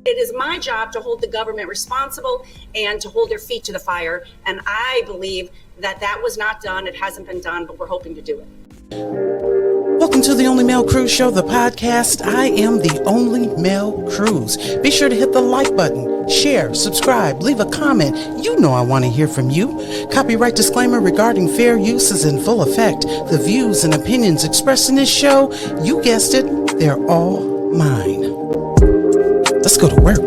It is my job to hold the government responsible and to hold their feet to the fire. And I believe that that was not done. It hasn't been done, but we're hoping to do it. Welcome to the Only Male Cruise Show, the podcast. I am the Only Male Cruise. Be sure to hit the like button, share, subscribe, leave a comment. You know I want to hear from you. Copyright disclaimer regarding fair use is in full effect. The views and opinions expressed in this show, you guessed it, they're all mine. Let's go to work.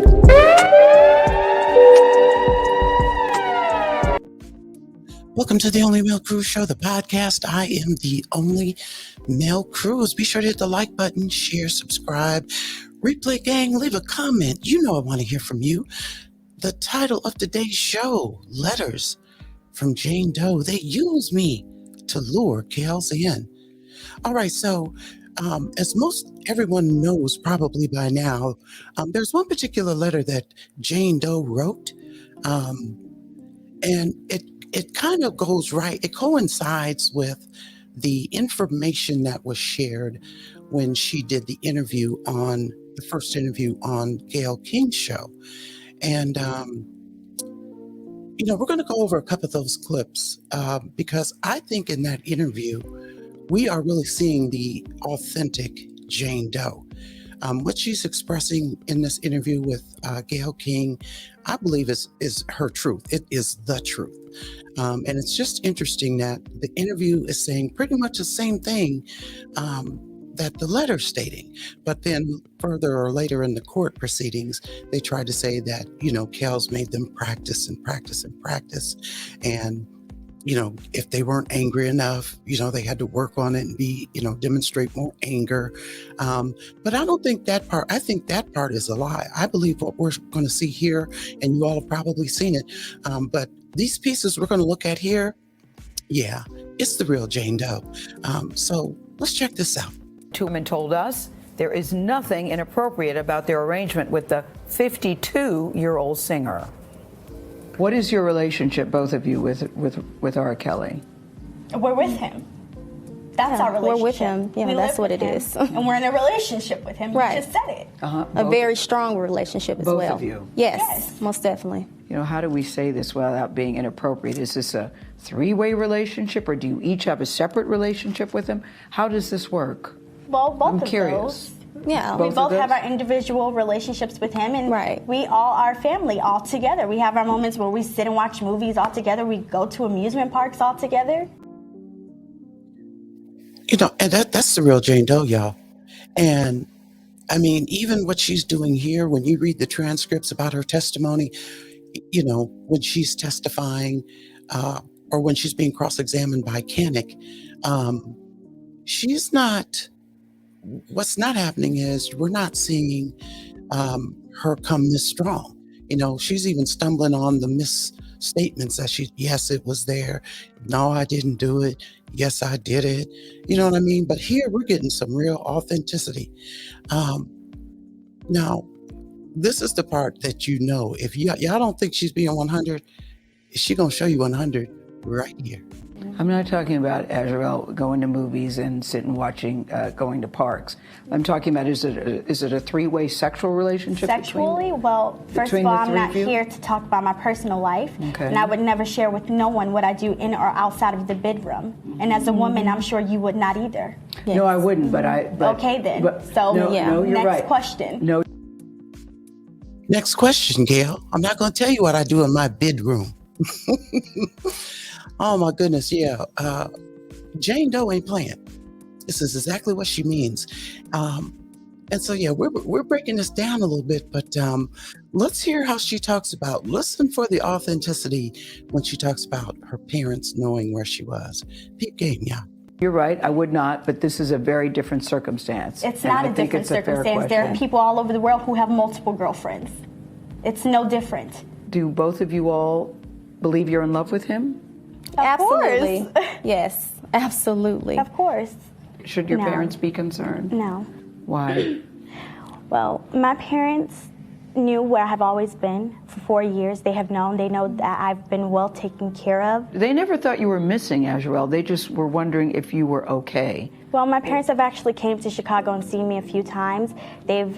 Welcome to the Only Male Cruise Show, the podcast. I am the Only Male Cruise. Be sure to hit the like button, share, subscribe. Replay gang, leave a comment. You know I want to hear from you. The title of today's show, Letters from Jane Doe. They use me to lure Kelz in. All right, so as most everyone knows probably by now, there's one particular letter that Jane Doe wrote, and it kind of goes right. It coincides with the information that was shared when she did the first interview on Gail King's show. And, we're going to go over a couple of those clips because I think in that interview, we are really seeing the authentic Jane Doe. What she's expressing in this interview with Gail King, I believe is her truth. It is the truth. And it's just interesting that the interview is saying pretty much the same thing that the letter's stating. But then further or later in the court proceedings, they tried to say that, Kelz made them practice and practice and practice. And if they weren't angry enough, they had to work on it and be, demonstrate more anger. But I don't think that part, I think that part is a lie. I believe what we're going to see here, and you all have probably seen it, but these pieces we're going to look at here, yeah, it's the real Jane Doe. So let's check this out. Truman told us there is nothing inappropriate about their arrangement with the 52-year-old singer. What is your relationship, both of you, with R. Kelly? We're with him. That's our relationship. We're with him. Yeah, that's what it is. And we're in a relationship with him. Right. You just said it. A very strong relationship as well. Both of you? Yes, most definitely. How do we say this without being inappropriate? Is this a three-way relationship, or do you each have a separate relationship with him? How does this work? Well, both I'm of curious. those. Yeah. We both have our individual relationships with him, and we all are family all together. We have our moments where we sit and watch movies all together. We go to amusement parks all together. And that's the real Jane Doe, y'all. And I mean, even what she's doing here, when you read the transcripts about her testimony, when she's testifying or when she's being cross-examined by Kennick, what's not happening is we're not seeing her come this strong. She's even stumbling on the misstatements that yes, it was there. No, I didn't do it. Yes, I did it. You know what I mean? But here we're getting some real authenticity. Now, this is the part that if y'all don't think she's being 100, she's going to show you 100 right here. I'm not talking about Azrael going to movies and sitting watching, going to parks. I'm talking about, is it a three-way sexual relationship? Sexually? Well, first of all, I'm not here to talk about my personal life. Okay. And I would never share with no one what I do in or outside of the bedroom. And as a woman, I'm sure you would not either. Yes. No, I wouldn't, but okay, then. You're next right. question. No. Next question, Gail. I'm not going to tell you what I do in my bedroom. Oh my goodness, yeah. Jane Doe ain't playing. This is exactly what she means. And so, yeah, we're breaking this down a little bit, but let's hear how she talks about, listen for the authenticity when she talks about her parents knowing where she was. Peep game, yeah. You're right, I would not, but this is a very different circumstance. It's not a different circumstance. There are people all over the world who have multiple girlfriends. It's no different. Do both of you all believe you're in love with him? Absolutely. Yes, absolutely. Of course. Should your parents be concerned? No. Why? Well, my parents knew where I have always been for 4 years. They have known. They know that I've been well taken care of. They never thought you were missing, Azrael. They just were wondering if you were okay. Well, my parents have actually came to Chicago and seen me a few times. They've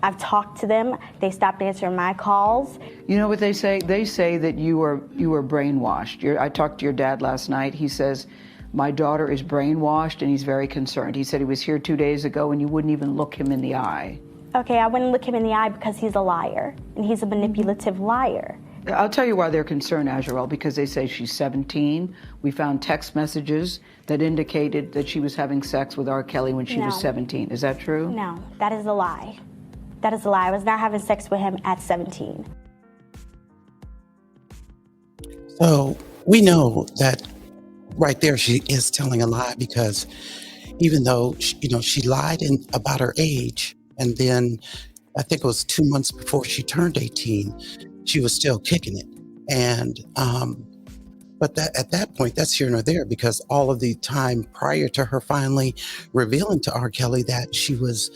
I've talked to them. They stopped answering my calls. You know what they say? They say that you were brainwashed. I talked to your dad last night. He says, my daughter is brainwashed, and he's very concerned. He said he was here 2 days ago, and you wouldn't even look him in the eye. Okay, I wouldn't look him in the eye because he's a liar, and he's a manipulative liar. I'll tell you why they're concerned, Azrael, because they say she's 17. We found text messages that indicated that she was having sex with R. Kelly when she was 17. Is that true? No, that is a lie. That is a lie. I was not having sex with him at 17. So we know that right there she is telling a lie, because even though she lied about her age, and then I think it was 2 months before she turned 18, she was still kicking it. And but at that point, that's here nor there, because all of the time prior to her finally revealing to R. Kelly that she was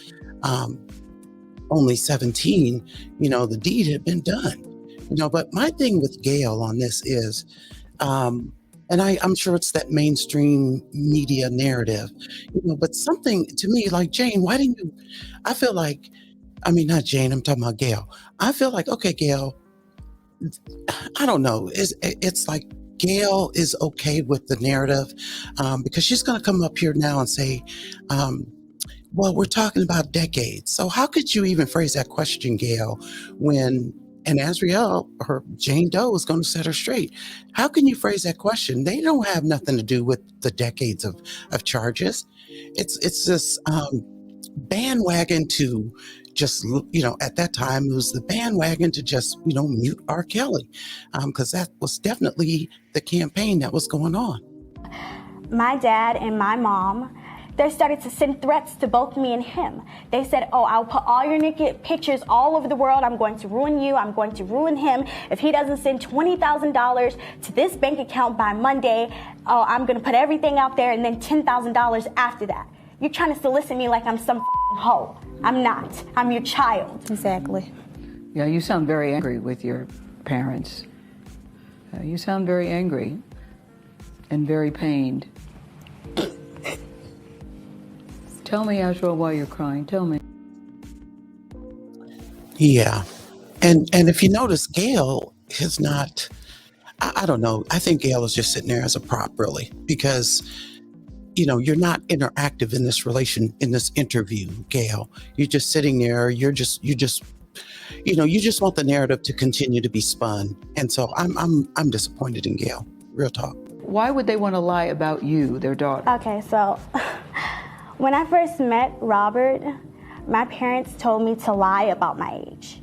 only 17, the deed had been done. But my thing with Gail on this is, and I'm sure it's that mainstream media narrative, but something to me, like, Jane, why didn't you, I feel like, not Jane, I'm talking about Gail. I feel like, okay, Gail, I don't know. It's like Gail is okay with the narrative, because she's going to come up here now and say, well, we're talking about decades. So how could you even phrase that question, Gail, and Azrael, or Jane Doe, is going to set her straight. How can you phrase that question? They don't have nothing to do with the decades of charges. It's this bandwagon to just, at that time, it was the bandwagon to just, mute R. Kelly, because that was definitely the campaign that was going on. My dad and my mom, they started to send threats to both me and him. They said, oh, I'll put all your naked pictures all over the world. I'm going to ruin you. I'm going to ruin him. If he doesn't send $20,000 to this bank account by Monday, oh, I'm going to put everything out there, and then $10,000 after that. You're trying to solicit me like I'm some hoe. I'm not. I'm your child. Exactly. Yeah, you sound very angry with your parents. You sound very angry and very pained. Tell me, Azrael, why you're crying. Tell me. Yeah. And if you notice, Gail is not, I don't know. I think Gail is just sitting there as a prop, really, because, you're not interactive in this interview, Gail. You're just sitting there. You just want the narrative to continue to be spun. And so I'm disappointed in Gail. Real talk. Why would they want to lie about you, their daughter? Okay, so when I first met Robert, my parents told me to lie about my age.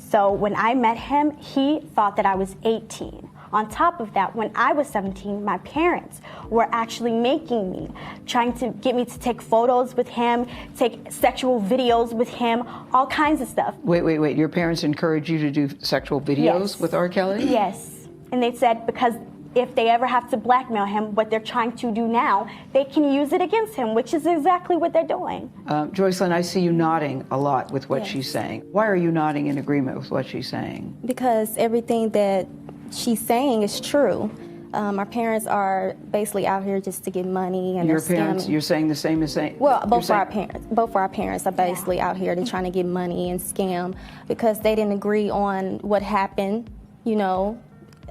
So when I met him, he thought that I was 18. On top of that, when I was 17, my parents were actually making me, trying to get me to take photos with him, take sexual videos with him, all kinds of stuff. Wait. Your parents encouraged you to do sexual videos with R. Kelly? Yes. And they said because if they ever have to blackmail him, what they're trying to do now, they can use it against him, which is exactly what they're doing. Joycelyn, I see you nodding a lot with what she's saying. Why are you nodding in agreement with what she's saying? Because everything that she's saying is true. Our parents are basically out here just to get money, and your parents. You're saying the same as saying. Well, both of our parents are basically out here. They're trying to get money and scam because they didn't agree on what happened,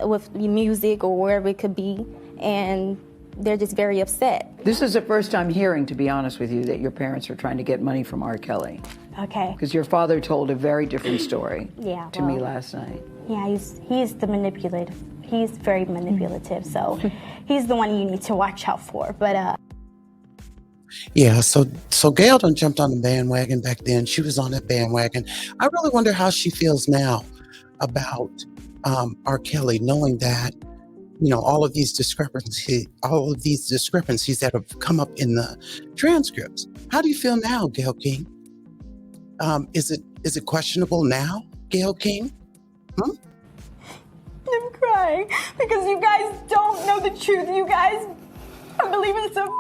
with music or wherever it could be, and they're just very upset. This is the first time hearing, to be honest with you, that your parents are trying to get money from R. Kelly. Okay. Because your father told a very different story to me last night. Yeah, he's the manipulative. He's very manipulative, so he's the one you need to watch out for. But yeah, so Gail done jumped on the bandwagon back then. She was on that bandwagon. I really wonder how she feels now about R. Kelly, knowing that all of these discrepancies that have come up in the transcripts. How do you feel now, Gail King? Is it questionable now, Gail King? I'm crying because you guys don't know the truth. You guys are believing some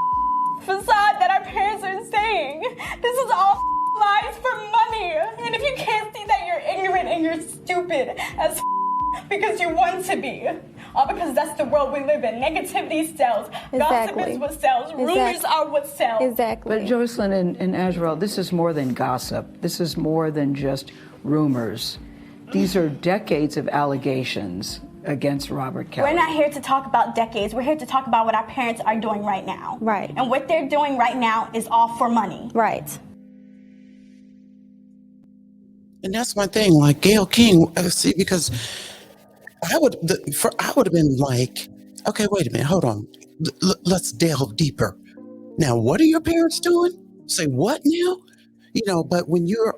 facade that our parents are saying. This is all lies for money. And if you can't see that, you're ignorant and you're stupid as because you want to be. all because that's the world we live in. Negativity sells. Gossip is what sells. Rumors are what sells. Exactly. But Jocelyn and Azrael, this is more than gossip. This is more than just rumors. These are decades of allegations against Robert Kelly. We're not here to talk about decades. We're here to talk about what our parents are doing right now. Right. And what they're doing right now is all for money. Right. And that's my thing. Like Gail King, see, because I would have been like, okay, wait a minute, hold on, let's delve deeper. Now, what are your parents doing? Say what now? You know, but when you've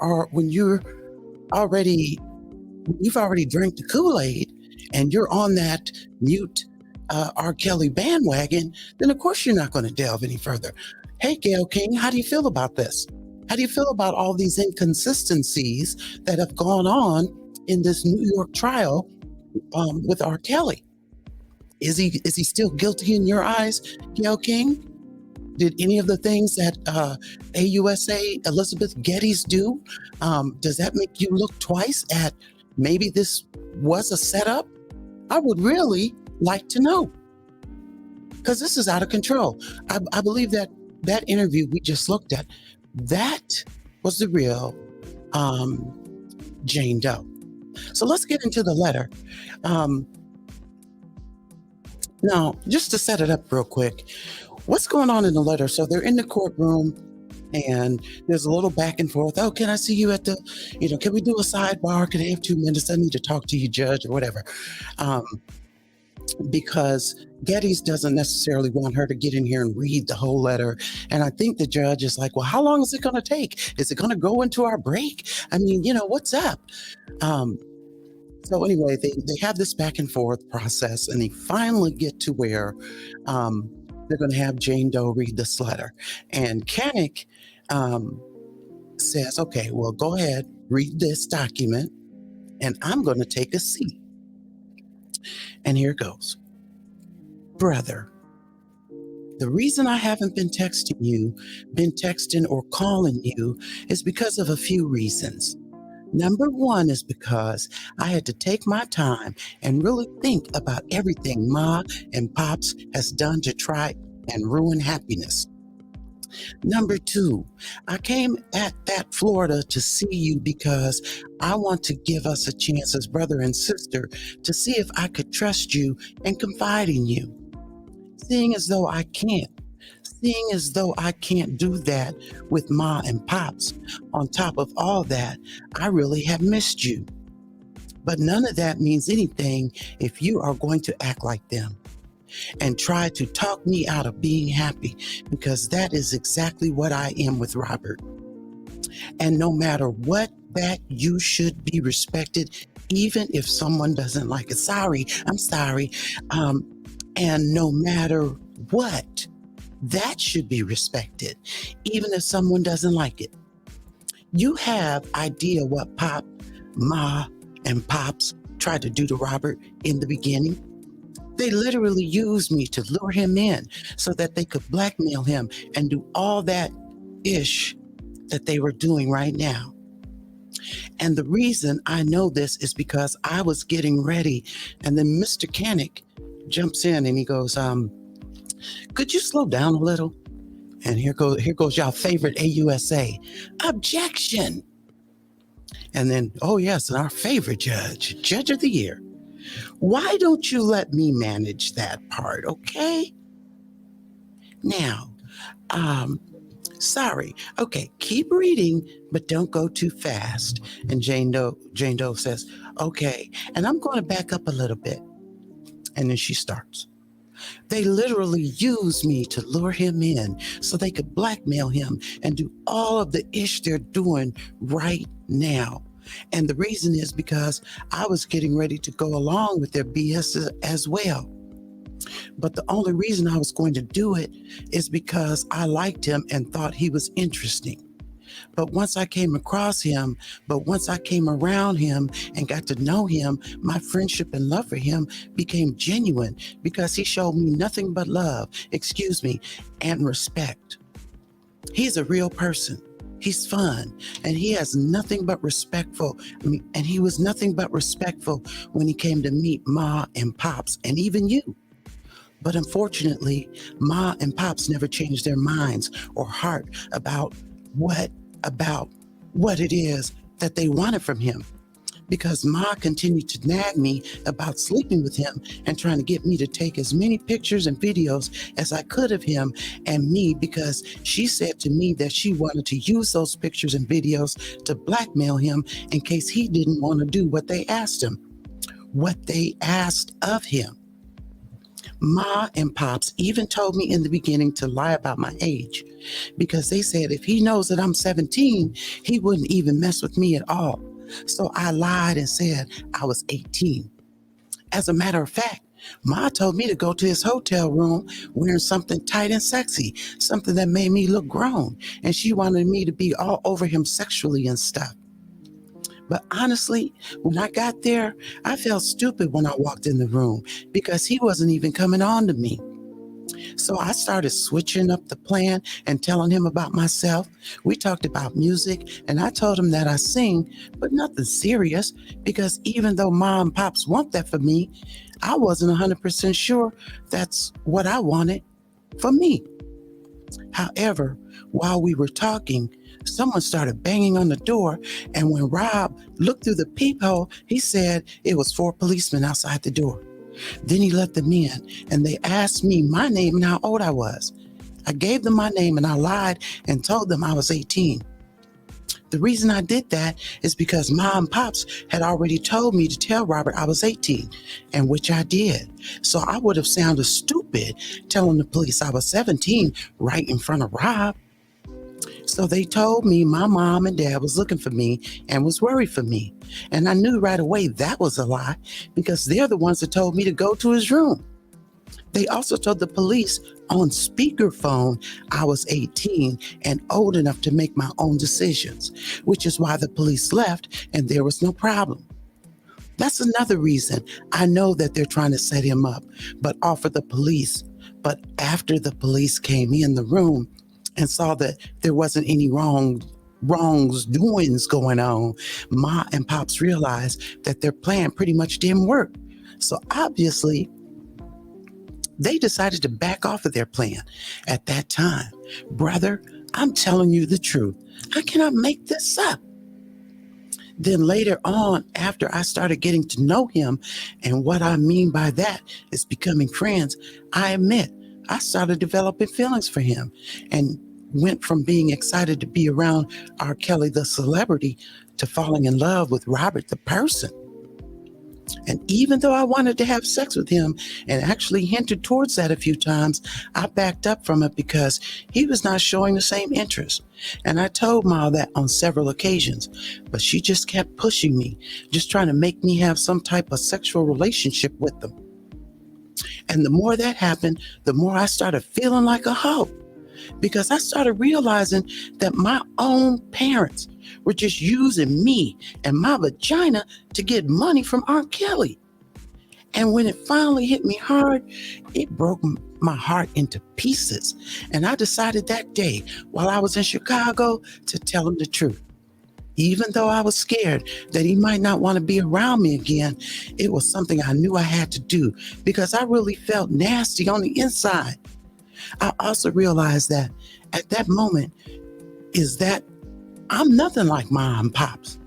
already drank the Kool-Aid and you're on that mute R. Kelly bandwagon, then of course you're not going to delve any further. Hey, Gail King, how do you feel about this? How do you feel about all these inconsistencies that have gone on in this New York trial with R. Kelly? Is he still guilty in your eyes, Gail King? Did any of the things that AUSA Elizabeth Geddes do, does that make you look twice at maybe this was a setup? I would really like to know, because this is out of control. I believe that interview we just looked at, that was the real Jane Doe. So let's get into the letter. Now, just to set it up real quick, what's going on in the letter? So they're in the courtroom and there's a little back and forth. Oh, can I see you at the, can we do a sidebar? Can I have 2 minutes? I need to talk to you, Judge, or whatever. Because Geddes doesn't necessarily want her to get in here and read the whole letter. And I think the judge is like, well, how long is it going to take? Is it going to go into our break? I mean, what's up? So anyway, they have this back and forth process, and they finally get to where they're going to have Jane Doe read this letter. And Kanik says, okay, well, go ahead, read this document, and I'm going to take a seat. And here it goes. Brother, the reason I haven't been texting or calling you is because of a few reasons. Number one is because I had to take my time and really think about everything Ma and Pops has done to try and ruin happiness. Number two, I came at that Florida to see you because I want to give us a chance as brother and sister to see if I could trust you and confide in you. Seeing as though I can't do that with Ma and Pops, on top of all that, I really have missed you. But none of that means anything if you are going to act like them and try to talk me out of being happy, because that is exactly what I am with Robert. And no matter what, that you should be respected, even if someone doesn't like it. I'm sorry. And no matter what, that should be respected, even if someone doesn't like it. You have idea what Pop, Ma, and Pops tried to do to Robert in the beginning? They literally used me to lure him in so that they could blackmail him and do all that ish that they were doing right now. And the reason I know this is because I was getting ready, and then Mr. Kanik jumps in and he goes, could you slow down a little? And here goes y'all favorite AUSA. Objection. And then, oh yes, and our favorite judge of the year. Why don't you let me manage that part, okay? Now, sorry. Okay, keep reading, but don't go too fast. And Jane Doe says, okay, and I'm going to back up a little bit. And then she starts. They literally used me to lure him in so they could blackmail him and do all of the ish they're doing right now. And the reason is because I was getting ready to go along with their BS as well. But the only reason I was going to do it is because I liked him and thought he was interesting. But once I came around him and got to know him, my friendship and love for him became genuine because he showed me nothing but love, and respect. He's a real person. He's fun, and he has nothing but respectful. And he was nothing but respectful when he came to meet Ma and Pops, and even you. But unfortunately, Ma and Pops never changed their minds or heart about what it is that they wanted from him. Because Ma continued to nag me about sleeping with him and trying to get me to take as many pictures and videos as I could of him and me, because she said to me that she wanted to use those pictures and videos to blackmail him in case he didn't want to do what they asked of him. Ma and Pops even told me in the beginning to lie about my age, because they said if he knows that I'm 17, he wouldn't even mess with me at all. So I lied and said I was 18. As a matter of fact, Ma told me to go to his hotel room wearing something tight and sexy, something that made me look grown, and she wanted me to be all over him sexually and stuff. But honestly, when I got there, I felt stupid when I walked in the room because he wasn't even coming on to me. So I started switching up the plan and telling him about myself. We talked about music, and I told him that I sing, but nothing serious, because even though Ma and Pops want that for me, I wasn't 100% sure that's what I wanted for me. However, while we were talking, someone started banging on the door, and when Rob looked through the peephole, he said it was 4 policemen outside the door. Then he let them in, and they asked me my name and how old I was. I gave them my name, and I lied and told them I was 18. The reason I did that is because Ma and Pops had already told me to tell Robert I was 18, and which I did. So I would have sounded stupid telling the police I was 17 right in front of Rob. So they told me my mom and dad was looking for me and was worried for me. And I knew right away that was a lie, because they're the ones that told me to go to his room. They also told the police on speakerphone I was 18 and old enough to make my own decisions, which is why the police left and there was no problem. That's another reason I know that they're trying to set him up, but after the police came in the room and saw that there wasn't any wrongs doings going on, Ma and Pops realized that their plan pretty much didn't work. So obviously, they decided to back off of their plan at that time. Brother, I'm telling you the truth. I cannot make this up. Then later on, after I started getting to know him, and what I mean by that is becoming friends, I admit I started developing feelings for him and went from being excited to be around R. Kelly, the celebrity, to falling in love with Robert, the person. And even though I wanted to have sex with him and actually hinted towards that a few times, I backed up from it because he was not showing the same interest. And I told Ma that on several occasions, but she just kept pushing me, just trying to make me have some type of sexual relationship with them. And the more that happened, the more I started feeling like a hoe, because I started realizing that my own parents were just using me and my vagina to get money from R. Kelly. And when it finally hit me hard, it broke my heart into pieces. And I decided that day, while I was in Chicago, to tell him the truth. Even though I was scared that he might not want to be around me again, it was something I knew I had to do because I really felt nasty on the inside. I also realized that at that moment is that I'm nothing like Mom and Pops.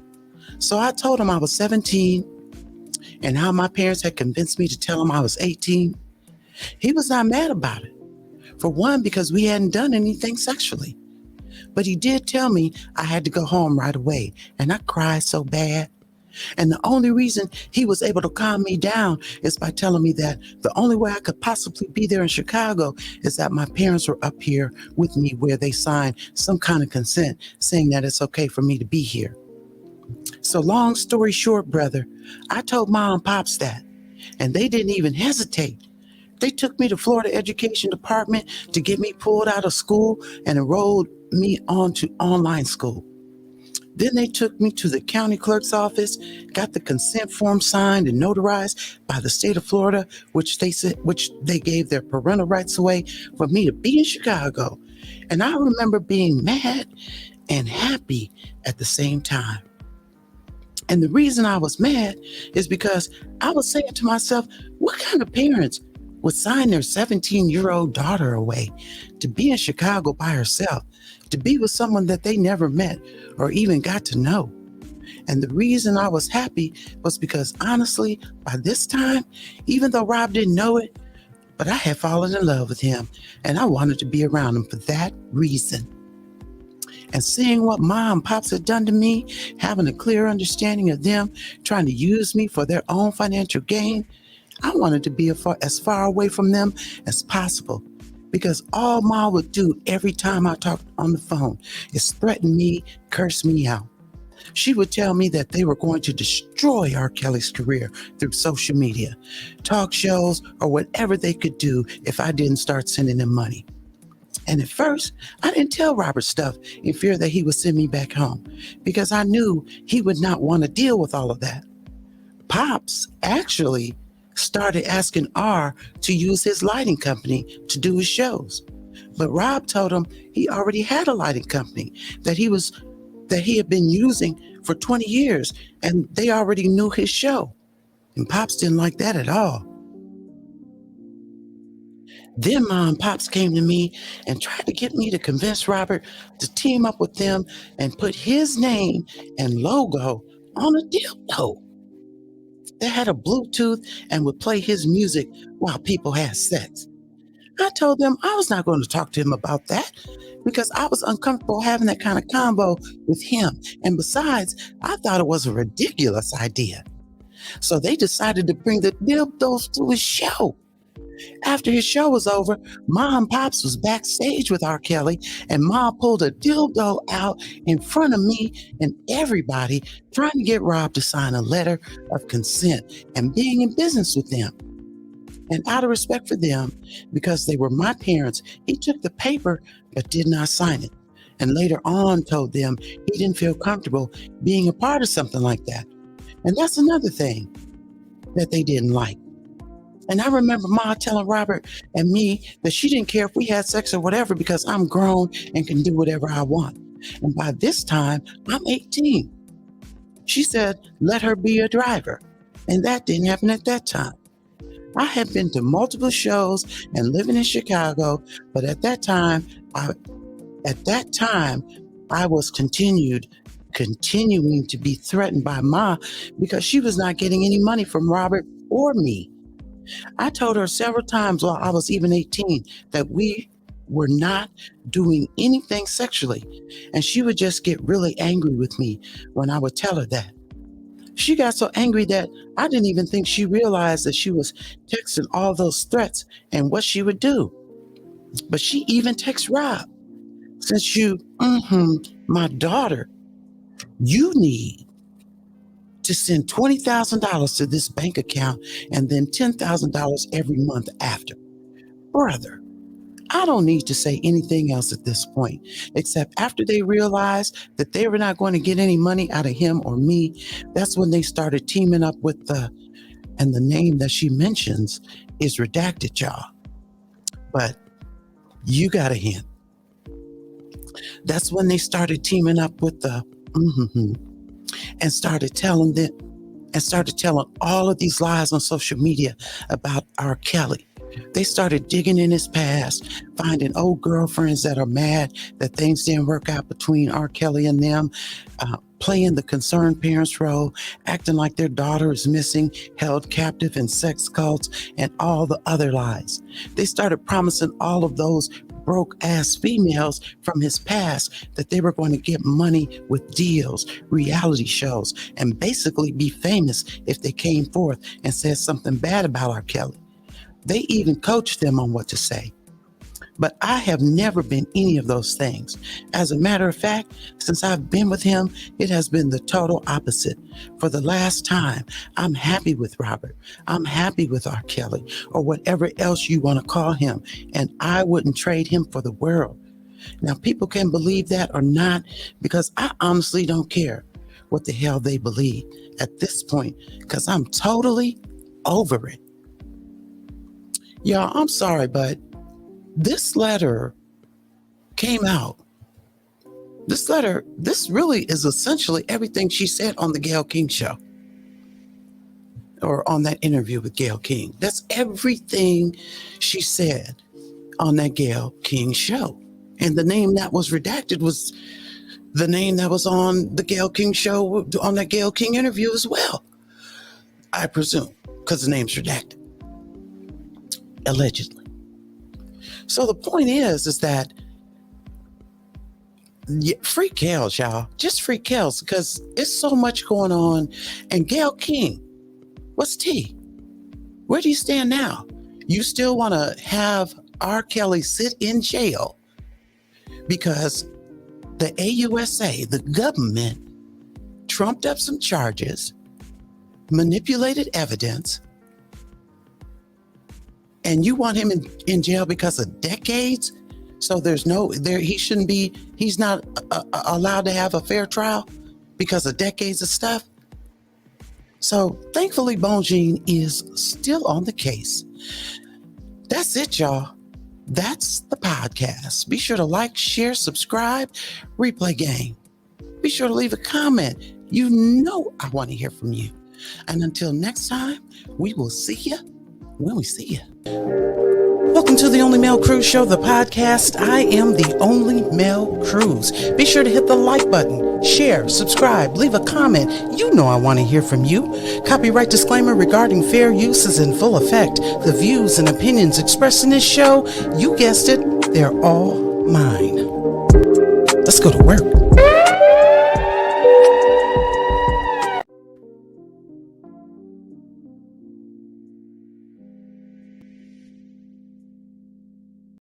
So I told him I was 17 and how my parents had convinced me to tell him I was 18. He was not mad about it. For one, because we hadn't done anything sexually. But he did tell me I had to go home right away, and I cried so bad. And the only reason he was able to calm me down is by telling me that the only way I could possibly be there in Chicago is that my parents were up here with me, where they signed some kind of consent saying that it's okay for me to be here. So long story short, brother, I told Mom and Pops that, and they didn't even hesitate. They took me to Florida Education Department to get me pulled out of school and enrolled me onto online school. Then they took me to the county clerk's office, got the consent form signed and notarized by the state of Florida, which they gave their parental rights away for me to be in Chicago. And I remember being mad and happy at the same time. And the reason I was mad is because I was saying to myself, what kind of parents would sign their 17-year-old daughter away to be in Chicago by herself, to be with someone that they never met or even got to know? And the reason I was happy was because honestly, by this time, even though Rob didn't know it, but I had fallen in love with him and I wanted to be around him for that reason. And seeing what Mom and Pops had done to me, having a clear understanding of them trying to use me for their own financial gain, I wanted to be as far away from them as possible, because all Ma would do every time I talked on the phone is threaten me, curse me out. She would tell me that they were going to destroy R. Kelly's career through social media, talk shows, or whatever they could do if I didn't start sending them money. And at first, I didn't tell Robert stuff in fear that he would send me back home, because I knew he would not want to deal with all of that. Pops actually started asking R to use his lighting company to do his shows. But Rob told him he already had a lighting company that he had been using for 20 years, and they already knew his show. And Pops didn't like that at all. Then Mom and Pops came to me and tried to get me to convince Robert to team up with them and put his name and logo on a dildo that had a Bluetooth and would play his music while people had sex. I told them I was not going to talk to him about that because I was uncomfortable having that kind of combo with him. And besides, I thought it was a ridiculous idea. So they decided to bring the dildos to his show. After his show was over, Mom and Pops was backstage with R. Kelly, and Mom pulled a dildo out in front of me and everybody, trying to get Rob to sign a letter of consent and being in business with them. And out of respect for them, because they were my parents, he took the paper but did not sign it. And later on told them he didn't feel comfortable being a part of something like that. And that's another thing that they didn't like. And I remember Ma telling Robert and me that she didn't care if we had sex or whatever because I'm grown and can do whatever I want. And by this time, I'm 18. She said, let her be a driver. And that didn't happen at that time. I had been to multiple shows and living in Chicago, but at that time, I was continuing to be threatened by Ma because she was not getting any money from Robert or me. I told her several times while I was even 18 that we were not doing anything sexually, and she would just get really angry with me when I would tell her that. She got so angry that I didn't even think she realized that she was texting all those threats and what she would do. But she even texts Rob, since you, my daughter, you need to send $20,000 to this bank account and then $10,000 every month after. Brother, I don't need to say anything else at this point, except after they realized that they were not going to get any money out of him or me, that's when they started teaming up with and the name that she mentions is redacted, y'all. But you got a hint. That's when they started teaming up with and started telling all of these lies on social media about R. Kelly. They started digging in his past, finding old girlfriends that are mad that things didn't work out between R. Kelly and them, playing the concerned parents role, acting like their daughter is missing, held captive in sex cults, and all the other lies. They started promising all of those broke-ass females from his past that they were going to get money with deals, reality shows, and basically be famous if they came forth and said something bad about R. Kelly. They even coached them on what to say. But I have never been any of those things. As a matter of fact, since I've been with him, it has been the total opposite. For the last time, I'm happy with Robert. I'm happy with R. Kelly, or whatever else you want to call him. And I wouldn't trade him for the world. Now, people can believe that or not, because I honestly don't care what the hell they believe at this point, because I'm totally over it. Y'all, I'm sorry, but this letter came out This really is essentially everything she said on the Gail King show, or on that interview with Gail King. That's everything she said on that Gail King show. And the name that was redacted was the name that was on the Gail King show, on that Gail King interview as well, I presume, because the name's redacted, allegedly. So the point is that free Kelz, y'all. Just free Kelz, because it's so much going on. And Gail King, what's T? Where do you stand now? You still want to have R. Kelly sit in jail because the AUSA, the government, trumped up some charges, manipulated evidence, and you want him in jail because of decades? So he's not allowed to have a fair trial because of decades of stuff. So thankfully, Bonjean is still on the case. That's it, y'all. That's the podcast. Be sure to like, share, subscribe, replay game. Be sure to leave a comment. You know I want to hear from you. And until next time, we will see you when we see you. Welcome to the Only Male Cruise Show, the podcast. I am the Only Male Cruise. Be sure to hit the like button, share, subscribe, leave a comment. You know I want to hear from you. Copyright disclaimer regarding fair use is in full effect. The views and opinions expressed in this show, you guessed it, they're all mine. Let's go to work.